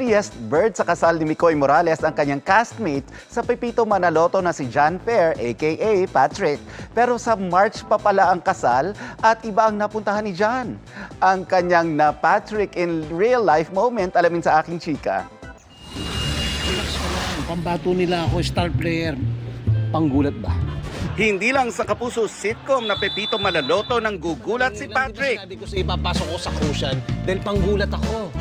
earliest bird sa kasal ni Micoy Morales ang kanyang castmate sa Pepito Manaloto na si John Fair aka Patrick. Pero sa March pa pala ang kasal at iba ang napuntahan ni John. Ang kanyang na Patrick in real life moment, alamin sa aking chika. Pambato nila ako, star player. Panggulat ba? Hindi lang sa Kapuso sitcom na Pepito Manaloto nang gugulat si Patrick. Hindi ko sa ipapasok ko sa crucian dahil panggulat ako.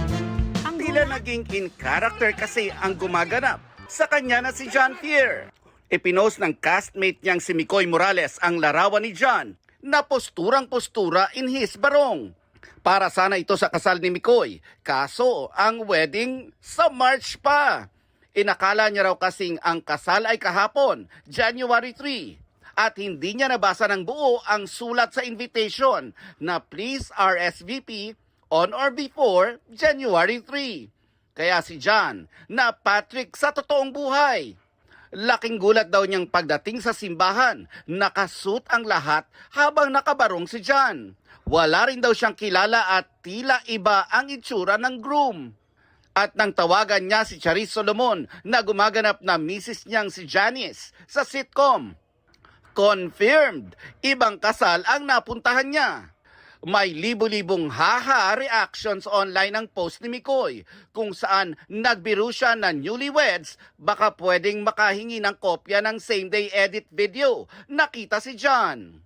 Tila naging in character kasi ang gumaganap sa kanya na si John Fair. Ipinost ng castmate niyang si Micoy Morales ang larawan ni John na posturang-postura in his barong. Para sana ito sa kasal ni Micoy, kaso ang wedding sa March pa. Inakala niya raw kasing ang kasal ay kahapon, January 3. At hindi niya nabasa ng buo ang sulat sa invitation na please RSVP on or before January 3. Kaya si John na Patrick sa totoong buhay. Laking gulat daw niyang pagdating sa simbahan, nakasuit ang lahat habang nakabarong si John. Wala rin daw siyang kilala at tila iba ang itsura ng groom. At nang tawagan niya si Charis Solomon na gumaganap na misis niyang si Janice sa sitcom. Confirmed, ibang kasal ang napuntahan niya. May libo-libong haha reactions online ang post ni Micoy kung saan nagbiro siya na newlyweds baka pwedeng makahingi ng kopya ng same-day edit video. Nakita si John.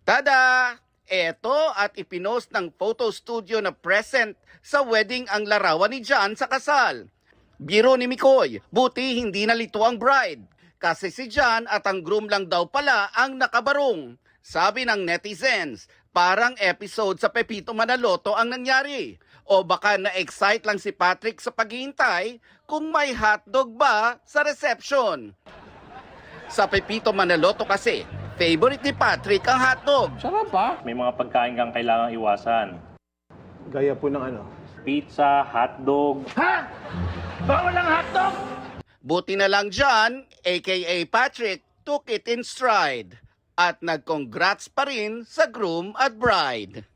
Tada! Eto at ipinost ng photo studio na present sa wedding ang larawan ni John sa kasal. Biro ni Micoy, buti hindi nalito ang bride. Kasi si John at ang groom lang daw pala ang nakabarong. Sabi ng netizens, parang episode sa Pepito Manaloto ang nangyari. O baka na-excite lang si Patrick sa paghihintay kung may hotdog ba sa reception. Sa Pepito Manaloto kasi, favorite ni Patrick ang hotdog. Sarap pa. May mga pagkain kang kailangang iwasan. Gaya po ng ano? Pizza, hotdog. Ha? Bawal ang hotdog! Buti na lang John, aka Patrick, took it in stride. At nag-congrats pa rin sa groom at bride.